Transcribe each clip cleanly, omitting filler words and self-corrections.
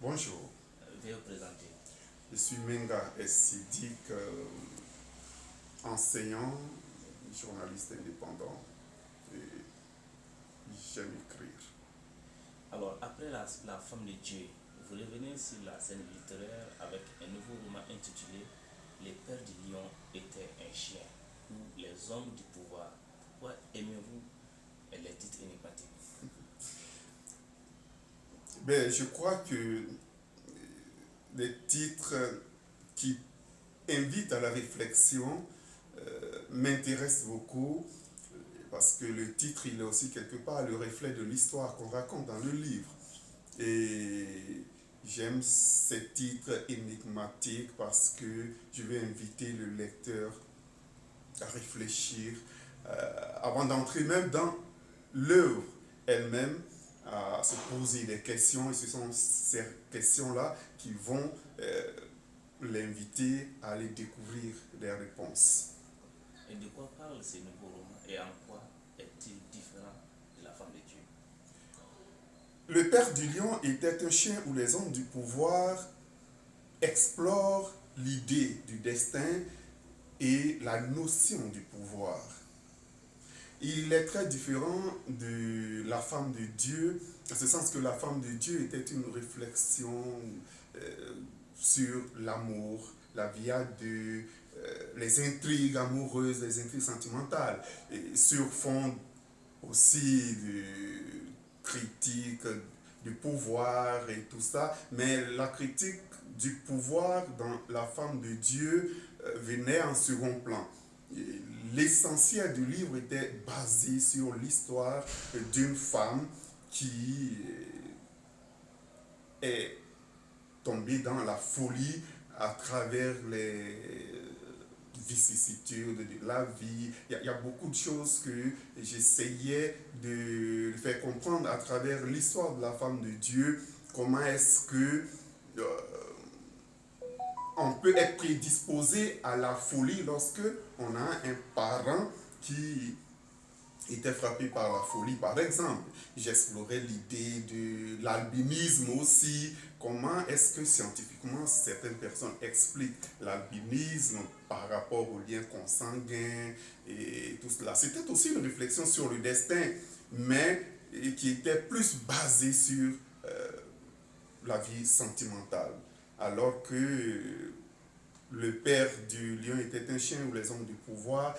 Bonjour, Veuillez vous présenter. je suis Menga Sidik, enseignant, journaliste indépendant et j'aime écrire. Alors, après la femme de Dieu, vous revenez sur la scène littéraire avec un nouveau roman intitulé Les Pères du Lion étaient un chien ou Les Hommes du pouvoir. Pourquoi aimez-vous les titres énigmatiques? Je crois que les titres qui invitent à la réflexion m'intéressent beaucoup parce que le titre, il est aussi quelque part le reflet de l'histoire qu'on raconte dans le livre. Et j'aime ces titres énigmatiques parce que je vais inviter le lecteur à réfléchir avant d'entrer même dans l'œuvre elle-même, à se poser des questions. Et ce sont ces questions-là qui vont l'inviter à aller découvrir des réponses. Et de quoi parle ce nouveau roman et en quoi est-il différent de la femme de Dieu? Le Père du Lion était un chien où les hommes du pouvoir explorent l'idée du destin et la notion du pouvoir. Il est très différent de la femme de Dieu, en ce sens que la femme de Dieu était une réflexion euh, sur l'amour, la vie à deux, les intrigues amoureuses, les intrigues sentimentales, et sur fond aussi de critique du pouvoir et tout ça, mais la critique du pouvoir dans la femme de Dieu venait en second plan. L'essentiel du livre était basé sur l'histoire d'une femme qui est tombée dans la folie à travers les vicissitudes de la vie. Il y a beaucoup de choses que j'essayais de faire comprendre à travers l'histoire de la femme de Dieu. Comment est-ce que on peut être prédisposé à la folie lorsque on a un parent qui était frappé par la folie, par exemple. J'explorais l'idée de l'albinisme aussi. Comment est-ce que scientifiquement certaines personnes expliquent l'albinisme par rapport aux liens consanguins et tout cela. C'était aussi une réflexion sur le destin, mais qui était plus basée sur la vie sentimentale. Alors que le père du lion était un chien ou les hommes du pouvoir,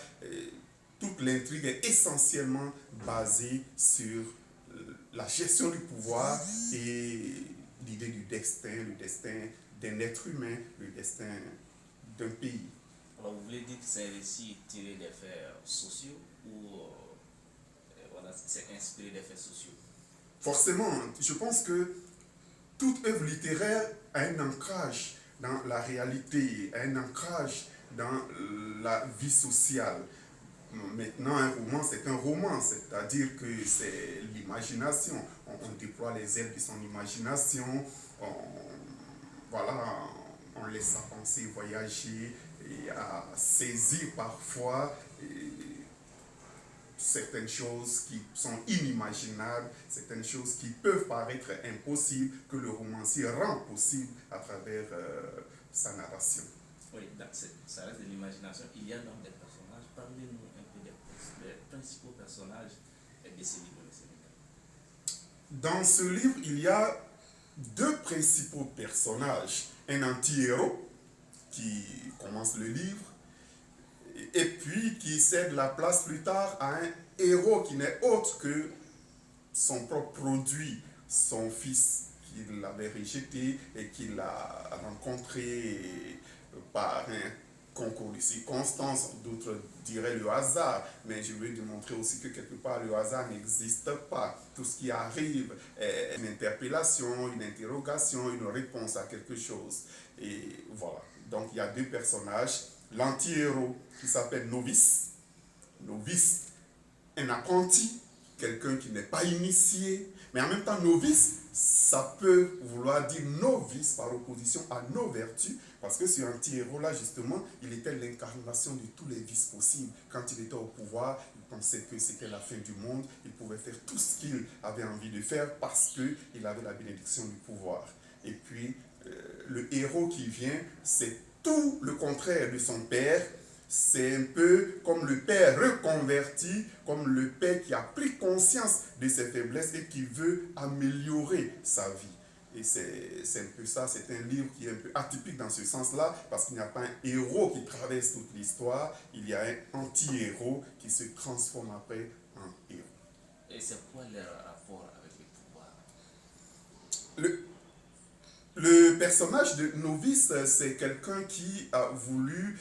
toute l'intrigue est essentiellement basée sur la gestion du pouvoir et l'idée du destin, le destin d'un être humain, le destin d'un pays. Alors, vous voulez dire que c'est un récit tiré des faits sociaux ou voilà, c'est inspiré des faits sociaux? Forcément, je pense que toute œuvre littéraire a un ancrage dans la réalité, a un ancrage dans la vie sociale. Maintenant, un roman, c'est un roman, c'est-à-dire que c'est l'imagination. On déploie les ailes de son imagination, on, voilà, on laisse sa pensée voyager et à saisir parfois certaines choses qui sont inimaginables, certaines choses qui peuvent paraître impossibles, que le romancier rend possible à travers sa narration. Oui, ça reste de l'imagination. Il y a donc des personnages. Parlez-nous un peu des principaux personnages de ce livre, M. Mika. Dans ce livre, il y a deux principaux personnages. Un anti-héros qui commence le livre et puis qui cède la place plus tard à un héros qui n'est autre que son propre produit, son fils qu'il avait rejeté et qu'il a rencontré par un concours de circonstances, d'autres diraient le hasard, mais je veux démontrer aussi que quelque part le hasard n'existe pas. Tout ce qui arrive est une interpellation, une interrogation, une réponse à quelque chose. Et voilà. Donc il y a deux personnages. L'anti-héros qui s'appelle Novice. Novice, un apprenti, quelqu'un qui n'est pas initié, mais en même temps novice, ça peut vouloir dire novice par opposition à nos vertus, parce que ce anti-héros-là, justement, il était l'incarnation de tous les vices possibles. Quand il était au pouvoir, il pensait que c'était la fin du monde, il pouvait faire tout ce qu'il avait envie de faire parce qu'il avait la bénédiction du pouvoir. Et puis, le héros qui vient, c'est tout le contraire de son père. C'est un peu comme le père reconverti, comme le père qui a pris conscience de ses faiblesses et qui veut améliorer sa vie. Et c'est un peu ça, c'est un livre qui est un peu atypique dans ce sens-là, parce qu'il n'y a pas un héros qui traverse toute l'histoire, il y a un anti-héros qui se transforme après en héros. Et c'est quoi le rapport avec le pouvoir? Le personnage de Novice, c'est quelqu'un qui a voulu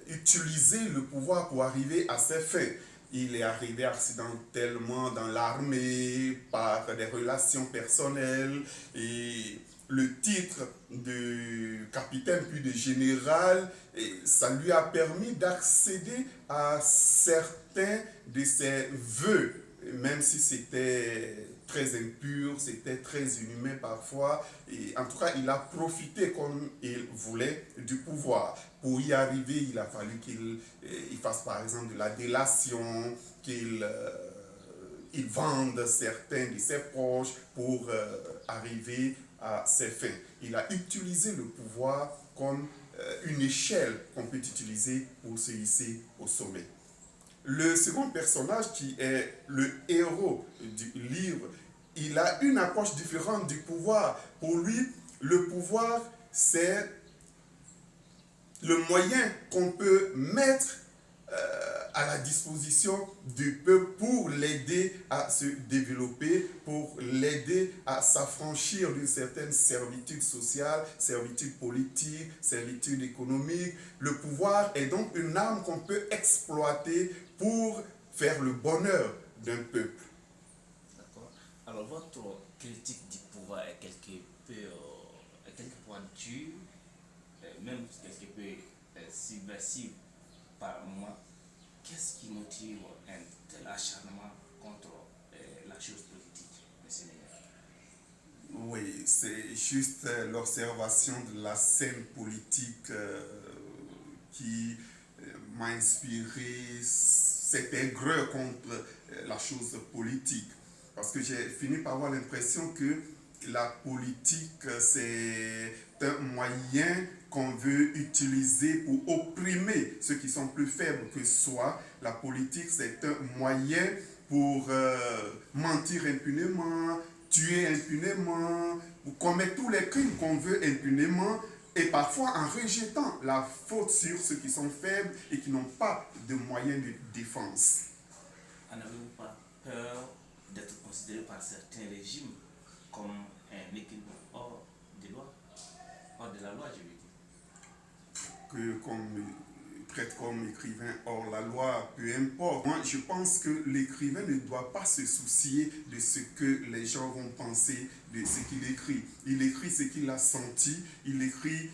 utiliser le pouvoir pour arriver à ses fins. Il est arrivé accidentellement dans l'armée par des relations personnelles et le titre de capitaine puis de général, et ça lui a permis d'accéder à certains de ses vœux, même si c'était très impur, c'était très inhumain parfois. Et en tout cas, il a profité comme il voulait du pouvoir. Pour y arriver, il a fallu qu'il fasse par exemple de la délation, qu'il vende certains de ses proches pour arriver à ses fins. Il a utilisé le pouvoir comme une échelle qu'on peut utiliser pour se hisser au sommet. Le second personnage, qui est le héros du livre, il a une approche différente du pouvoir. Pour lui, le pouvoir, c'est le moyen qu'on peut mettre à la disposition du peuple pour l'aider à se développer, pour l'aider à s'affranchir d'une certaine servitude sociale, servitude politique, servitude économique. Le pouvoir est donc une arme qu'on peut exploiter pour faire le bonheur d'un peuple. D'accord. Alors, votre critique du pouvoir est quelque point dur, même quelque peu subversive par moment. Qu'est-ce qui motive un tel acharnement contre la chose politique, M. Neyer? Oui, c'est juste l'observation de la scène politique qui m'a inspiré cette aigreur contre la chose politique. Parce que j'ai fini par avoir l'impression que la politique, c'est un moyen qu'on veut utiliser pour opprimer ceux qui sont plus faibles que soi. La politique, c'est un moyen pour mentir impunément, tuer impunément, pour commettre tous les crimes qu'on veut impunément, et parfois en rejetant la faute sur ceux qui sont faibles et qui n'ont pas de moyens de défense. En avez-vous pas peur d'être considéré par certains régimes comme un équilibre hors de loi, hors de la loi, je veux dire? Qu'on me traite comme écrivain hors la loi, peu importe. Moi, je pense que l'écrivain ne doit pas se soucier de ce que les gens vont penser de ce qu'il écrit. Il écrit ce qu'il a senti, il écrit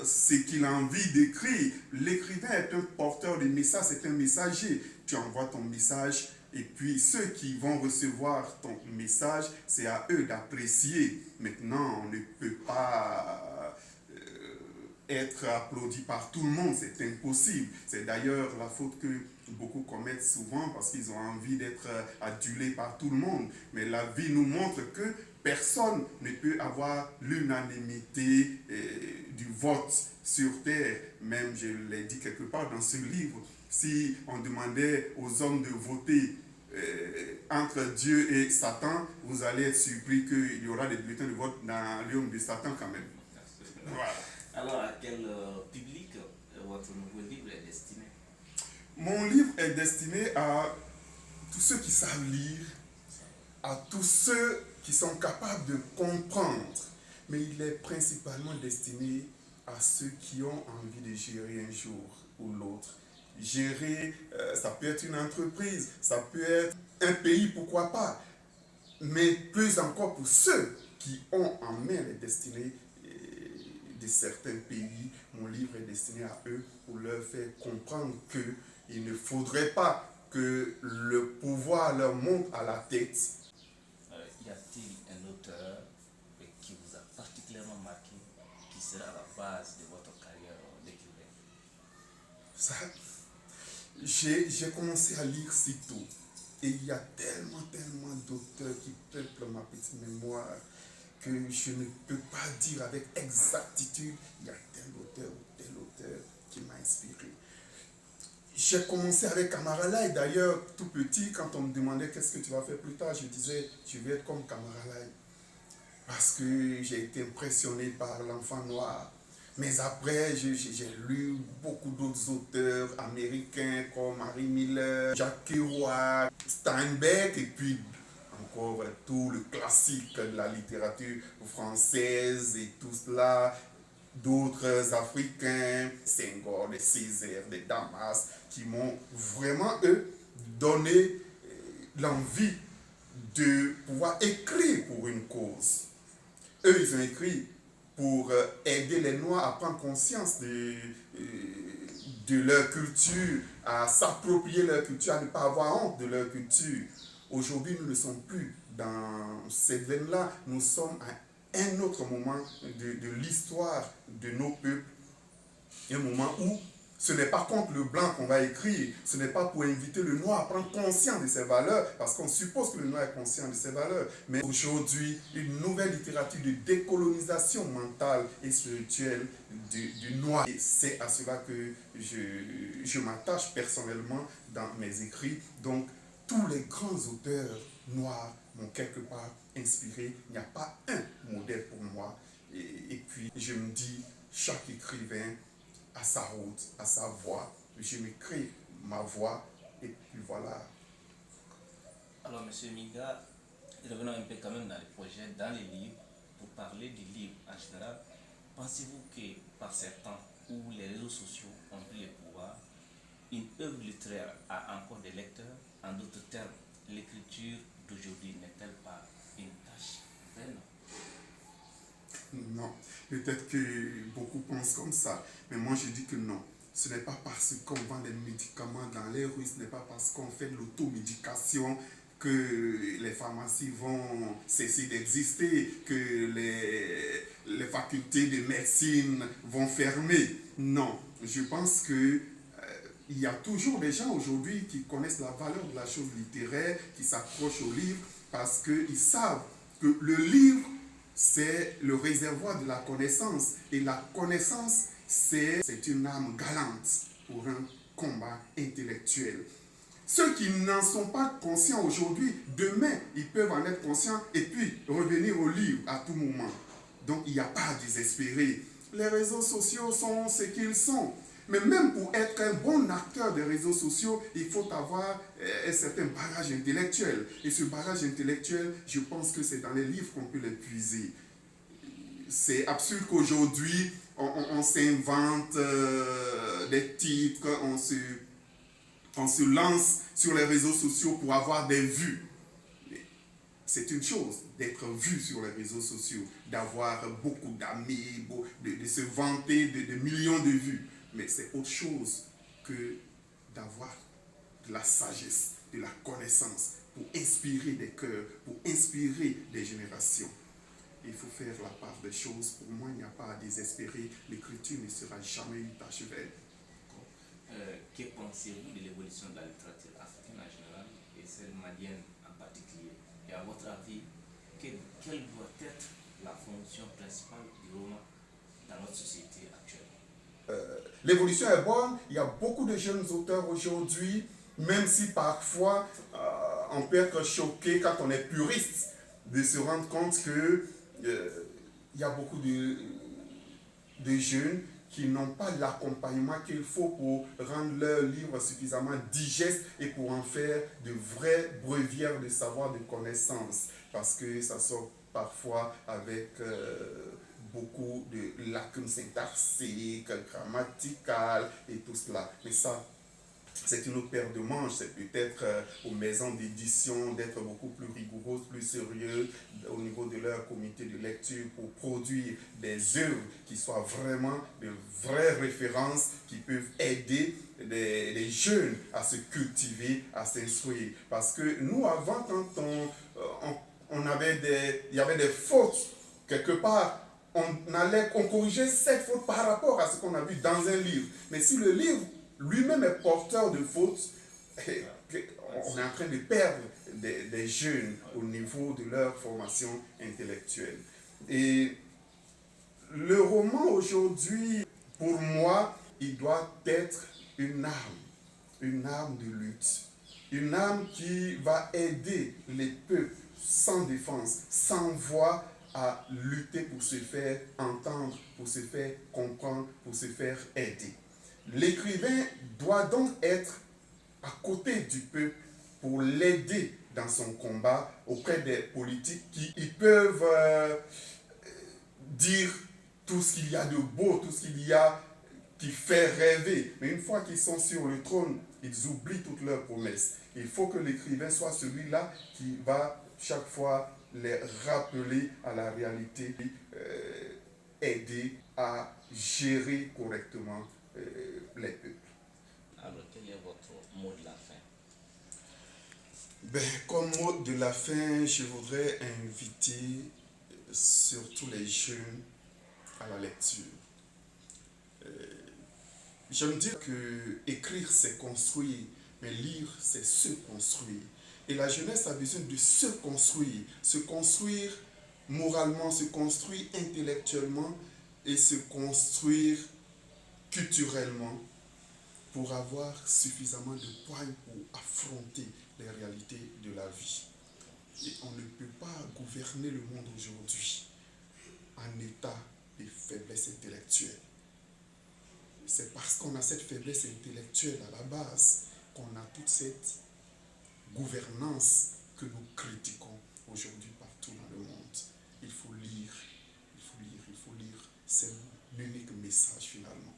ce qu'il a envie d'écrire. L'écrivain est un porteur de messages, c'est un messager. Tu envoies ton message et puis ceux qui vont recevoir ton message, c'est à eux d'apprécier. Maintenant, on ne peut pas être applaudi par tout le monde, c'est impossible. C'est d'ailleurs la faute que beaucoup commettent souvent parce qu'ils ont envie d'être adulés par tout le monde. Mais la vie nous montre que personne ne peut avoir l'unanimité du vote sur terre. Même, je l'ai dit quelque part dans ce livre, si on demandait aux hommes de voter entre Dieu et Satan, vous allez être surpris qu'il y aura des bulletins de vote dans l'homme de Satan quand même. Voilà. Alors, à quel public votre nouveau livre est destiné? Mon livre est destiné à tous ceux qui savent lire, à tous ceux qui sont capables de comprendre, mais il est principalement destiné à ceux qui ont envie de gérer un jour ou l'autre. Gérer, ça peut être une entreprise, ça peut être un pays, pourquoi pas, mais plus encore pour ceux qui ont en main les destinées de certains pays. Mon livre est destiné à eux pour leur faire comprendre qu'il ne faudrait pas que le pouvoir leur monte à la tête. Y a-t-il un auteur qui vous a particulièrement marqué, qui sera à la base de votre carrière d'écrivain? Ça, j'ai commencé à lire si tôt. Et il y a tellement d'auteurs qui peuplent ma petite mémoire que je ne peux pas dire avec exactitude, il y a tel auteur ou tel auteur qui m'a inspiré. J'ai commencé avec Camara Lai. D'ailleurs, tout petit, quand on me demandait qu'est-ce que tu vas faire plus tard, je disais, je vais être comme Camara Lai. Parce que j'ai été impressionné par l'enfant noir. Mais après, j'ai lu beaucoup d'autres auteurs américains comme Harry Miller, Jack Kerouac, Steinbeck, et puis encore tout le classique de la littérature française et tout cela. D'autres Africains, Senghor, des Césaire, des Damas, qui m'ont vraiment, eux, donné l'envie de pouvoir écrire pour une cause. Eux, ils ont écrit pour aider les Noirs à prendre conscience de leur culture, à s'approprier leur culture, à ne pas avoir honte de leur culture. Aujourd'hui, nous ne sommes plus dans cette veine-là. Nous sommes à un autre moment de l'histoire de nos peuples. Un moment où ce n'est pas contre le blanc qu'on va écrire, ce n'est pas pour inviter le noir à prendre conscience de ses valeurs, parce qu'on suppose que le noir est conscient de ses valeurs. Mais aujourd'hui, une nouvelle littérature de décolonisation mentale et spirituelle du noir. Et c'est à cela que je m'attache personnellement dans mes écrits. Donc, tous les grands auteurs noirs m'ont quelque part inspiré. Il n'y a pas un modèle pour moi. Et puis, je me dis, chaque écrivain à sa route, à sa voix. Je m'écris ma voix et puis voilà. Alors, M. Minga, revenons un peu quand même dans les projets, dans les livres, pour parler du livre en général. Pensez-vous que par ces temps où les réseaux sociaux ont pris le pouvoir, une œuvre littéraire a encore des lecteurs? En d'autres termes, l'écriture d'aujourd'hui n'est-elle pas une tâche vaine? Non, peut-être que beaucoup pensent comme ça, mais moi je dis que non. Ce n'est pas parce qu'on vend des médicaments dans les rues, ce n'est pas parce qu'on fait de l'automédication que les pharmacies vont cesser d'exister, que les facultés de médecine vont fermer. Non, je pense que il y a toujours des gens aujourd'hui qui connaissent la valeur de la chose littéraire, qui s'accrochent au livre parce qu'ils savent que le livre, c'est le réservoir de la connaissance. Et la connaissance, c'est une arme galante pour un combat intellectuel. Ceux qui n'en sont pas conscients aujourd'hui, demain, ils peuvent en être conscients et puis revenir au livre à tout moment. Donc, il n'y a pas à désespérer. Les réseaux sociaux sont ce qu'ils sont. Mais même pour être un bon acteur des réseaux sociaux, il faut avoir un certain bagage intellectuel. Et ce bagage intellectuel, je pense que c'est dans les livres qu'on peut l'épuiser. C'est absurde qu'aujourd'hui, on s'invente des titres, on se lance sur les réseaux sociaux pour avoir des vues. C'est une chose d'être vu sur les réseaux sociaux, d'avoir beaucoup d'amis, de se vanter de millions de vues. Mais c'est autre chose que d'avoir de la sagesse, de la connaissance pour inspirer des cœurs, pour inspirer des générations. Il faut faire la part des choses. Pour moi, il n'y a pas à désespérer. L'écriture ne sera jamais une tâche vaine. Que pensez-vous de l'évolution de la littérature africaine en général et celle malienne en particulier? Et à votre avis, quelle doit être la fonction principale du roman dans notre société actuelle? L'évolution est bonne. Il y a beaucoup de jeunes auteurs aujourd'hui, même si parfois on peut être choqué quand on est puriste de se rendre compte que il y a beaucoup de jeunes qui n'ont pas l'accompagnement qu'il faut pour rendre leur livre suffisamment digeste et pour en faire de vraies brevières de savoir, de connaissances. Parce que ça sort parfois avec beaucoup de lacunes syntaxiques, grammaticales et tout cela. Mais ça, c'est une autre paire de manches. C'est peut-être aux maisons d'édition d'être beaucoup plus rigoureuses, plus sérieuses au niveau de leur comité de lecture pour produire des œuvres qui soient vraiment de vraies références qui peuvent aider les jeunes à se cultiver, à s'instruire. Parce que nous, avant, quand il y avait des fautes quelque part, on corrigeait cette faute par rapport à ce qu'on a vu dans un livre. Mais si le livre lui-même est porteur de fautes, on est en train de perdre des jeunes au niveau de leur formation intellectuelle. Et le roman aujourd'hui, pour moi, il doit être une arme de lutte, une arme qui va aider les peuples sans défense, sans voix, à lutter pour se faire entendre, pour se faire comprendre, pour se faire aider. L'écrivain doit donc être à côté du peuple pour l'aider dans son combat auprès des politiques qui ils peuvent dire tout ce qu'il y a de beau, tout ce qu'il y a qui fait rêver. Mais une fois qu'ils sont sur le trône, ils oublient toutes leurs promesses. Il faut que l'écrivain soit celui-là qui va chaque fois les rappeler à la réalité, aider à gérer correctement les peuples. Alors, quel est votre mot de la fin? Ben, comme mot de la fin, je voudrais inviter surtout les jeunes à la lecture. J'aime dire que écrire c'est construire, mais lire c'est se construire. Et la jeunesse a besoin de se construire moralement, se construire intellectuellement et se construire culturellement pour avoir suffisamment de poigne pour affronter les réalités de la vie. Et on ne peut pas gouverner le monde aujourd'hui en état de faiblesse intellectuelle. C'est parce qu'on a cette faiblesse intellectuelle à la base qu'on a toute cette gouvernance que nous critiquons aujourd'hui partout dans le monde. Il faut lire, il faut lire, il faut lire. C'est l'unique message finalement.